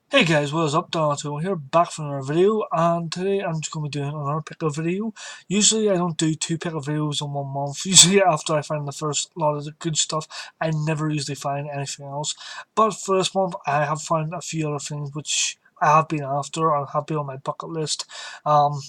Hey guys, what is up? Donato here, back from another video, and today I'm just going to be doing another pickup video. Usually I don't do two pickup videos in 1 month. Usually after I find the first lot of the good stuff, I never usually find anything else. But for this month, I have found a few other things which I have been after and have been on my bucket list. To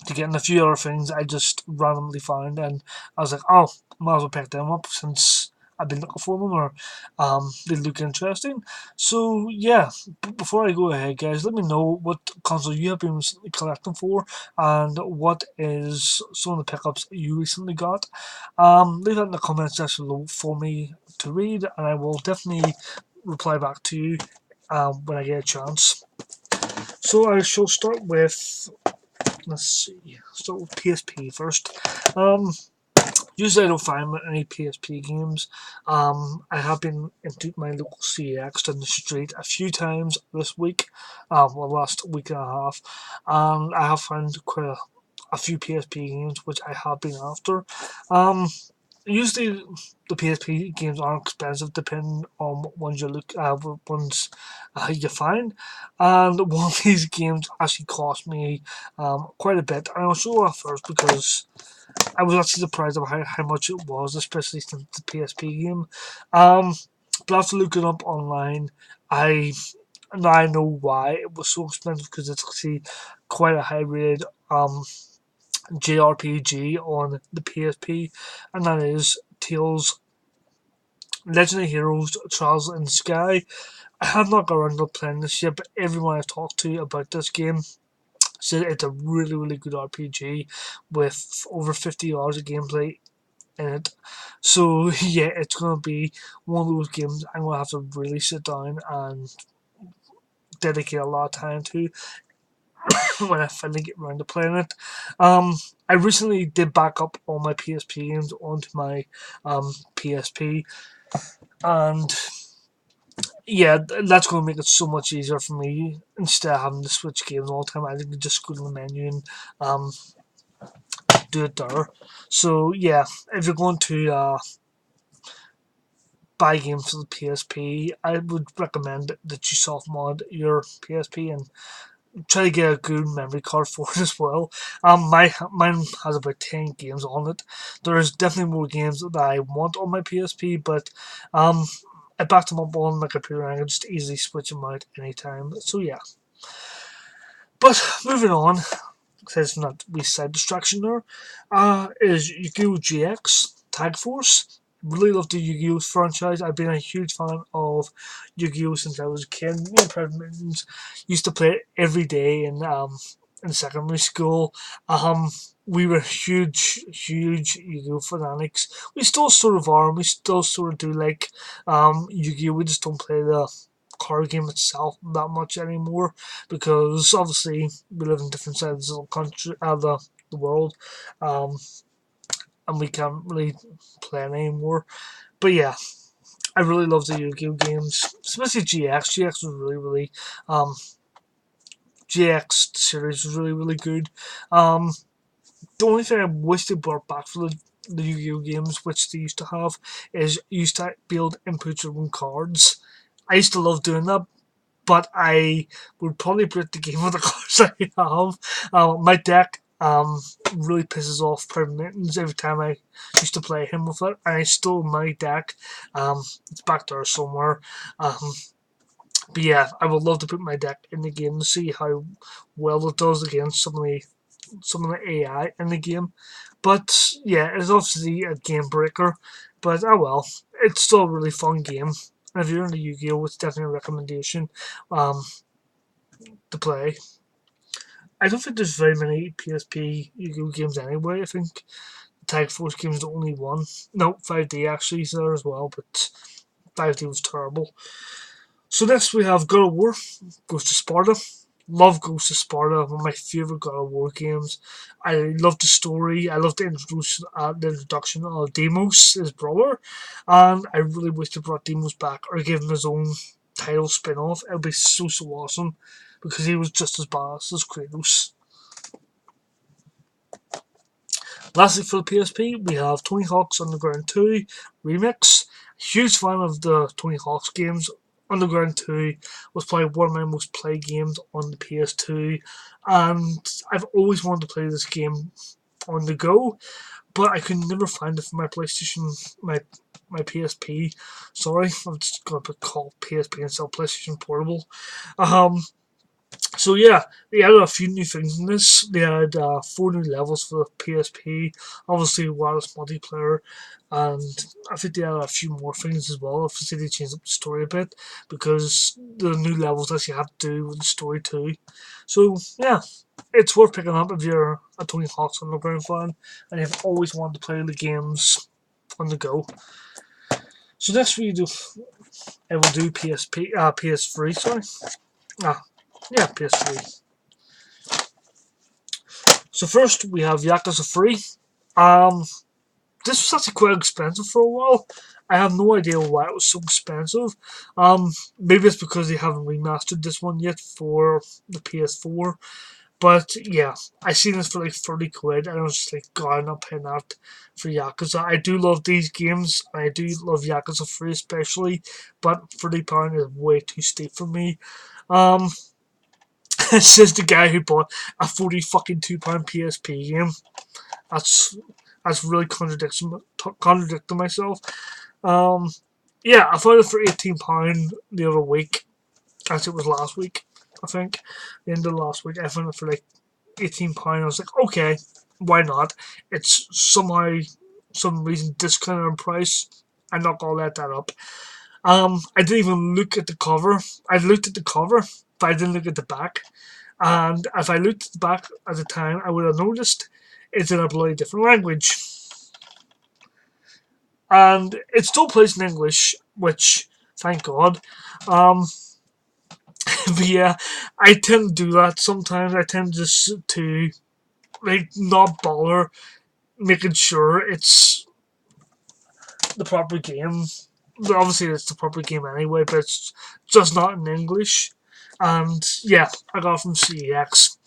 get in a few other things I just randomly found, and I was like, oh, might as well pick them up since I've been looking for them, or they look interesting. So yeah, before I go ahead, guys, let me know what console you have been recently collecting for, and what is some of the pickups you recently got. Leave that in the comment section below for me to read, and I will definitely reply back to you when I get a chance. So I shall start with, let's see, start with PSP first. Um, Usually I don't find any PSP games. I have been into my local CX down the street a few times this week, well, last week and a half, and I have found quite a few PSP games which I have been after. Um, Usually the PSP games aren't expensive depending on what ones you look what ones you find, and one of these games actually cost me quite a bit, and I'll show that first because I was actually surprised about how much it was, especially since the PSP game. Um, but after looking up online, I now I know why it was so expensive, because it's actually quite a high rated JRPG on the PSP, and that is Tales Legendary Heroes Trials in the Sky. I have not got around to playing this yet, but everyone I've talked to about this game said it's a really good RPG with over 50 hours of gameplay in it. So yeah, it's gonna be one of those games I'm gonna have to really sit down and dedicate a lot of time to when I finally get around to playing it. Um, I recently did back up all my PSP games onto my PSP, and yeah, that's going to make it so much easier for me. Instead of having to switch games all the time, I can just go to the menu and um, do it there. So yeah, if you're going to buy games for the PSP, I would recommend that you soft mod your PSP and try to get a good memory card for it as well. Mine has about 10 games on it. There's definitely more games that I want on my PSP, but um, I backed them up on my computer and I can just easily switch them out anytime. So yeah. But moving on, because not we side distraction there, is Yu-Gi-Oh! GX Tag Force. Really love the Yu-Gi-Oh! Franchise. I've been a huge fan of Yu-Gi-Oh! Since I was a kid. Me and Fred Mittens used to play it every day in secondary school. Um, we were huge Yu-Gi-Oh! Fanatics. We still sort of are, and we still sort of do like Yu-Gi-Oh! We just don't play the card game itself that much anymore, because obviously we live in different sides of the country, the world, um, and we can't really play it anymore. But yeah, I really love the Yu-Gi-Oh games, especially GX. GX was really um, GX series was really good. Um, the only thing I wish they brought back for the Yu-Gi-Oh games, which they used to have, is you used to be able to input your own cards. I used to love doing that, but I would probably break the game with the cards I have. My deck really pisses off Permittens every time I used to play him with it, and I stole my deck. It's back there somewhere. Um, but yeah, I would love to put my deck in the game and see how well it does against some of the AI in the game. But yeah, it's obviously a game breaker. But oh well, it's still a really fun game. And if you're into Yu-Gi-Oh, it's definitely a recommendation um, to play. I don't think there's very many PSP Yu-Gi-Oh games anyway. I think Tag Force game is the only one. No, 5D actually is there as well, but 5D was terrible. So next we have God of War, Ghost of Sparta. Love Ghost of Sparta, one of my favourite God of War games. I love the story. I love the introduction of Deimos, his brother, and I really wish they brought Deimos back or gave him his own title spin-off. It would be so awesome, because he was just as badass as Kratos. Lastly, for the PSP, we have Tony Hawk's Underground 2 Remix. Huge fan of the Tony Hawk's games Underground 2 was probably one of my most played games on the PS2, and I've always wanted to play this game on the go, but I could never find it for my PlayStation, my PSP. Sorry, I'm just going to call PSP and sell PlayStation Portable. Um, so yeah, they added a few new things in this. They had 4 new levels for the PSP, obviously wireless multiplayer, and I think they added a few more things as well. I think they changed up the story a bit because the new levels actually have to do with the story too. So yeah, it's worth picking up if you're a Tony Hawk's Underground fan and you've always wanted to play the games on the go. So next we do, I will do PS3. Sorry, ah, yeah, PS3. So first we have Yakuza 3. Um, this was actually quite expensive for a while. I have no idea why it was so expensive. Maybe it's because they haven't remastered this one yet for the PS4. But yeah, I seen this for like 30 quid and I was just like, God, I'm not paying that for Yakuza. I do love these games, and I do love Yakuza 3 especially, but £30 is way too steep for me. Um, says the guy who bought a 40 fucking £2 PSP game. That's that's really contradicting myself. Um, yeah, I found it for £18 the other week. As it was last week, I think. The end of last week, I found it for like £18. I was like, okay, why not? It's somehow, some reason discounted on price. I'm not gonna let that up. I didn't even look at the cover. I looked at the cover, but I didn't look at the back. And if I looked at the back at the time, I would have noticed it's in a bloody different language. And it still plays in English, which, thank God. Um, but yeah, I tend to do that sometimes. I tend just to like not bother making sure it's the proper game. Obviously, it's the proper game anyway, but it's just not in English. And yeah, I got it from CEX.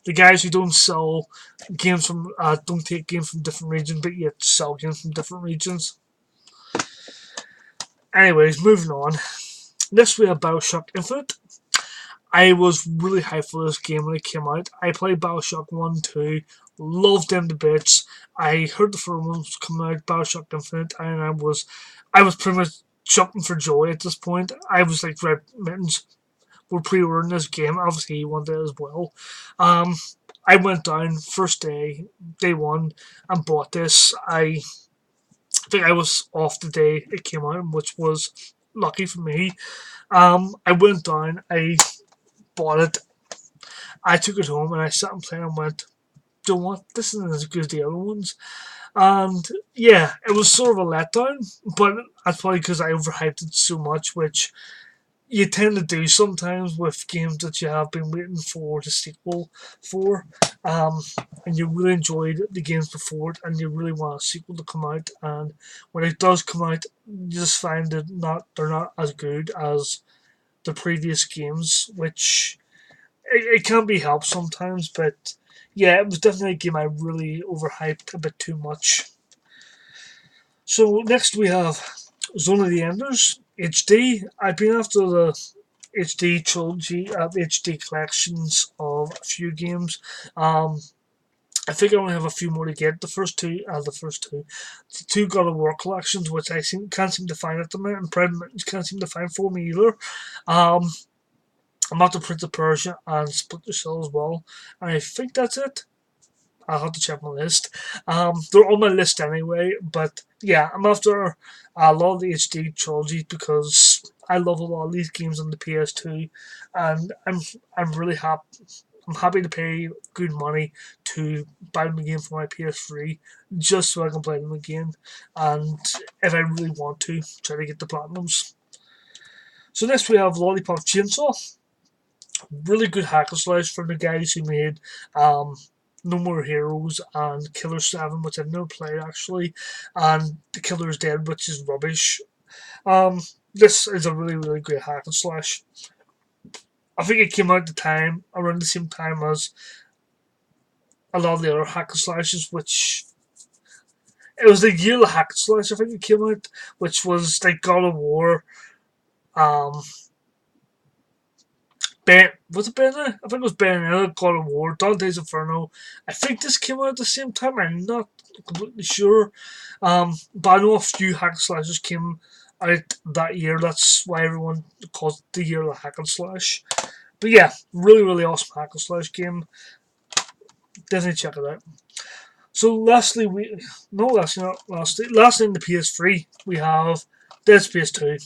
The guys who don't sell games from, don't take games from different regions, but yet sell games from different regions. Anyways, moving on. Next, we have Bioshock Infinite. I was really hyped for this game when it came out. I played Bioshock 1, 2, loved them to bits. I heard the first one was coming out, Bioshock Infinite, and I was pretty much jumping for joy at this point. I was like, right, Mittens, we're pre-ordering this game. Obviously, he wanted it as well. Um, I went down first day one, and bought this. I think I was off the day it came out, which was lucky for me. I went down, I bought it, I took it home and I sat and played and went, do you know what? This isn't as good as the other ones. And yeah, it was sort of a letdown, but that's probably because I overhyped it so much, which you tend to do sometimes with games that you have been waiting for the sequel for. Um, and you really enjoyed the games before it, and you really want a sequel to come out. And when it does come out, you just find that they're not as good as the previous games, which it can be helped sometimes, but yeah, it was definitely a game I really overhyped a bit too much. So next we have Zone of the Enders HD. I've been after the HD trilogy, HD collections of a few games. Um, I think I only have a few more to get. The two God of War collections, which can't seem to find at the minute, and Predator can't seem to find for me either. Um, I'm after Prince of Persia and Splinter Cell as well, and I think that's it. I'll have to check my list. They're on my list anyway, but yeah, I'm after a lot of the HD trilogy because I love a lot of these games on the PS2, and I'm really happy. I'm happy to pay good money to buy them again for my PS3 just so I can play them again, and if I really want to, try to get the platinums. So next we have Lollipop Chainsaw. Really good hack and slash from the guys who made um, No More Heroes and Killer 7, which I've never played actually, and The Killer is Dead, which is rubbish. Um, this is a really, really great hack and slash. I think it came out around the same time as a lot of the other hack and slashes, which it was the year hack and slash I think it came out, which was like God of War, um, Was it Bayonetta? I think it was Bayonetta, God of War, Dante's Inferno. I think this came out at the same time. I'm not completely sure. But I know a few hack and slashes came out that year. That's why everyone calls it the year of the hack and slash. But yeah, really, really awesome hack and slash game. Definitely check it out. So lastly, lastly in the PS3 we have Dead Space 2.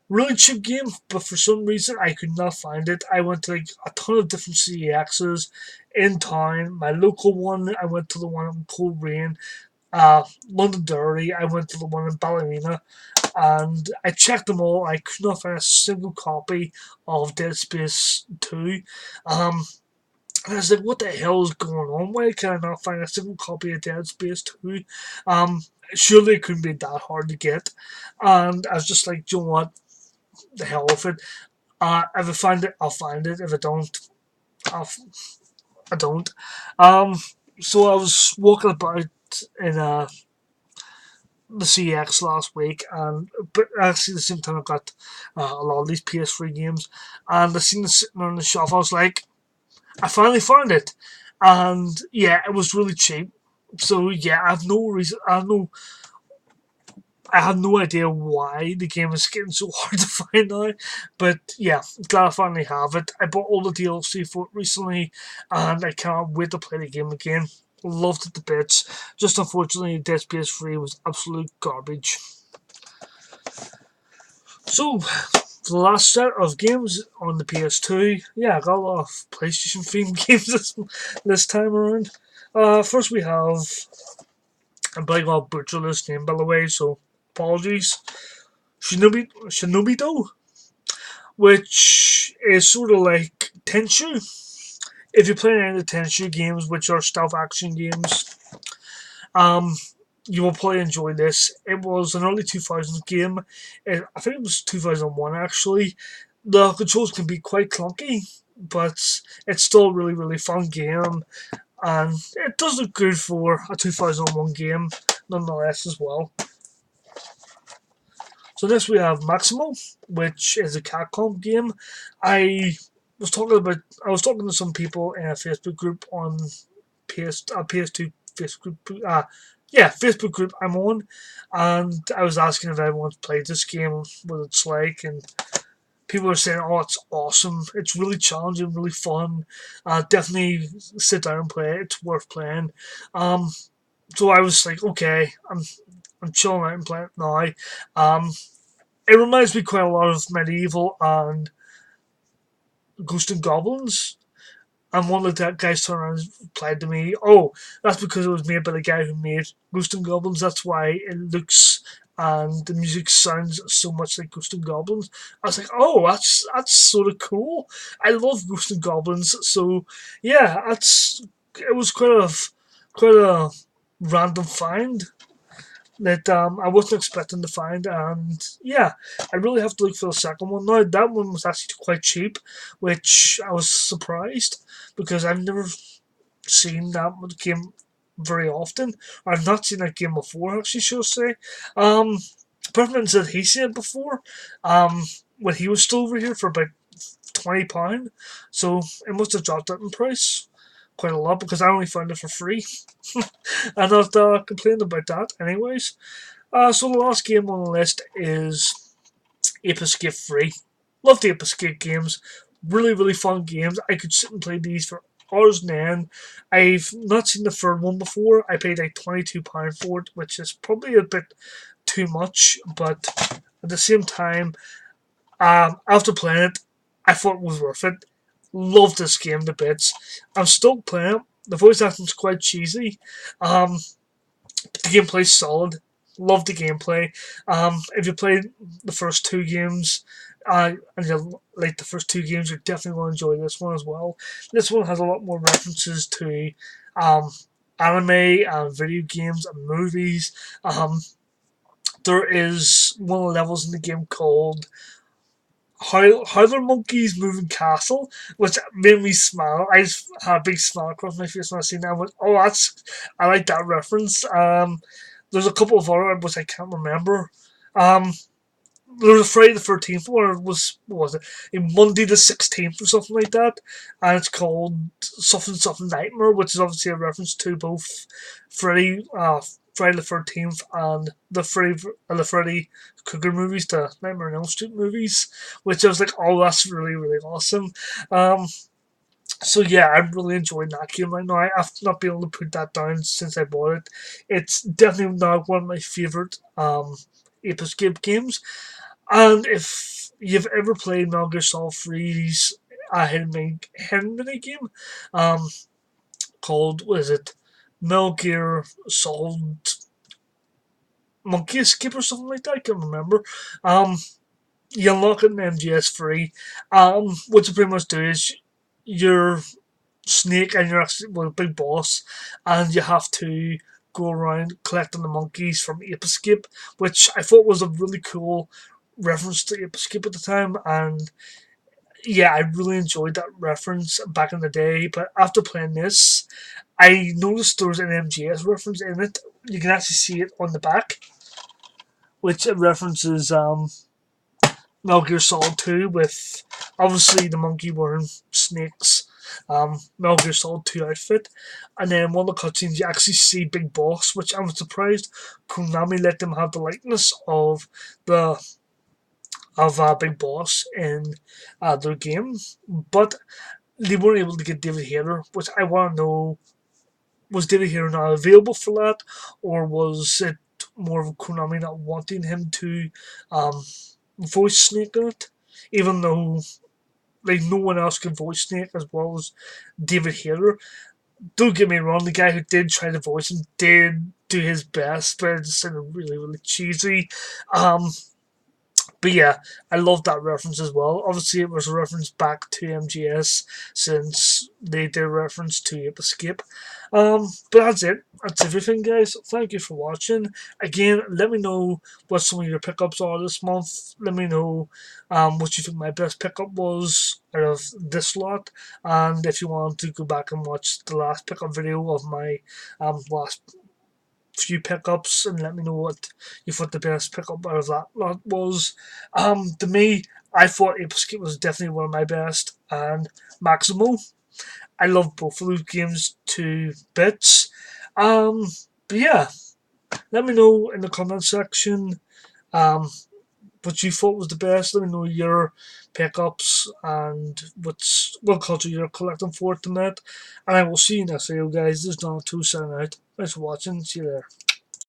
Really cheap game, but for some reason I could not find it. I went to like a ton of different CEXs in town. My local one, I went to the one in Coleraine. Londonderry, I went to the one in Ballymena, and I checked them all. I could not find a single copy of Dead Space 2. Um, and I was like, what the hell is going on? Why can I not find a single copy of Dead Space 2? Um, Surely it couldn't be that hard to get. And I was just like, you know what? The hell with it. If I find it, I'll find it. If I don't, I'll, I don't. Um, so I was walking about in the CX last week, and but actually at the same time I got a lot of these PS3 games, and I seen it sitting on the shelf. I was like, I finally found it, and yeah, it was really cheap. So yeah, I have no idea why the game is getting so hard to find now, but yeah, glad I finally have it. I bought all the DLC for it recently, and I can't wait to play the game again. Loved it to bits. Just unfortunately, Dead Space 3 was absolute garbage. So, for the last set of games on the PS2, yeah, I got a lot of PlayStation themed games this time around. First we have, I'm probably going to butcher this name by the way, so apologies. Shinobi which is sort of like Tenshi. If you're playing any of the Tenshi games, which are stealth action games, um, you will probably enjoy this. It was an early 2000s game. I think it was 2001 actually. The controls can be quite clunky, but it's still a really, really fun game. And it does look good for a 2001 game, nonetheless, as well. So next we have Maximo, which is a Capcom game. I I was talking to some people in a Facebook group on PS2 Facebook group. Facebook group I'm on, and I was asking if everyone's played this game, what it's like, and people are saying, "Oh, it's awesome! It's really challenging, really fun. Definitely sit down and play it. It's worth playing." Um, so I was like, "Okay, I'm chilling out and playing it now." It reminds me quite a lot of Medieval and Ghost and Goblins. And one of the guys turned around and replied to me, "Oh, that's because it was made by the guy who made Ghost and Goblins. That's why it looks and the music sounds so much like Ghost and Goblins." I was like, "Oh, that's sort of cool. I love Ghost and Goblins." So yeah, it was quite a random find that I wasn't expecting to find, and yeah, I really have to look for the second one now. That one was actually quite cheap, which I was surprised because I've never seen that game very often. I've not seen that game before, actually, should I say. Um, Perfect said he's seen it before, when he was still over here for about £20, so it must have dropped that in price quite a lot because I only found it for free. I'm not complaining about that, anyways. So the last game on the list is Ape Escape 3. Love the Ape Escape games. Really, really fun games. I could sit and play these for hours and end. I've not seen the third one before. I paid like £22 for it, which is probably a bit too much, but at the same time, after playing it, I thought it was worth it. Love this game to bits. I'm still playing it. The voice acting's quite cheesy. Um, the gameplay's solid. Love the gameplay. If you played the first two games, and you like the first two games, you're definitely going to enjoy this one as well. This one has a lot more references to um, anime and video games and movies. There is one of the levels in the game called Howler Monkey's Moving Castle, which made me smile. I just had a big smile across my face when I seen that. I went, "Oh, I like that reference." There's a couple of other which I can't remember. Um, there was a Friday the 13th one, or what was it? A Monday the 16th or something like that, and it's called something something Nightmare, which is obviously a reference to both Freddy, Friday the 13th and the Freddy Krueger movies, the Nightmare on Elm Street movies, which I was like, oh, that's really really awesome. Um, so yeah, I'm really enjoying that game right now. I've not been able to put that down since I bought it. It's definitely now one of my favorite Ape Escape games. And if you've ever played Metal Gear Solid 3's hidden mini game, um, called, what is it? Metal Gear Solid Monkey Escape or something like that, I can't remember. Um, you unlock it in MGS3. What you pretty much do is you're Snake and you're actually well, a big boss, and you have to go around collecting the monkeys from Ape Escape, which I thought was a really cool reference to Ape Escape at the time. And yeah, I really enjoyed that reference back in the day. But after playing this, I noticed there was an MGS reference in it. You can actually see it on the back, which references Metal Gear Solid 2 with obviously the monkey wearing Snake's Metal Gear Solid 2 outfit. And then one of the cutscenes you actually see Big Boss, which I'm surprised Konami let them have the likeness of the Big Boss in their game. But they weren't able to get David Hayter, which I want to know, was David Hayter not available for that, or was it more of Konami not wanting him to um, voice Snake in it, even though like no one else can voice Snake as well as David Hayter. Don't get me wrong, the guy who did try to voice him did do his best, but it just sounded really, really cheesy. Um, but yeah, I love that reference as well. Obviously, it was a reference back to MGS since they did reference to Ape Escape. But that's it. That's everything, guys. Thank you for watching. Again, let me know what some of your pickups are this month. Let me know what you think my best pickup was out of this lot. And if you want to go back and watch the last pickup video of my last few pickups and let me know what you thought the best pickup out of that lot was. To me, I thought Ape Escape was definitely one of my best, and Maximo. I love both of those games to bits. Um, but yeah, let me know in the comment section um, what you thought was the best. Let me know your pickups and what culture you're collecting for at the minute. And I will see you next video, guys. This is Donald 2 signing out. Thanks for watching. See you there.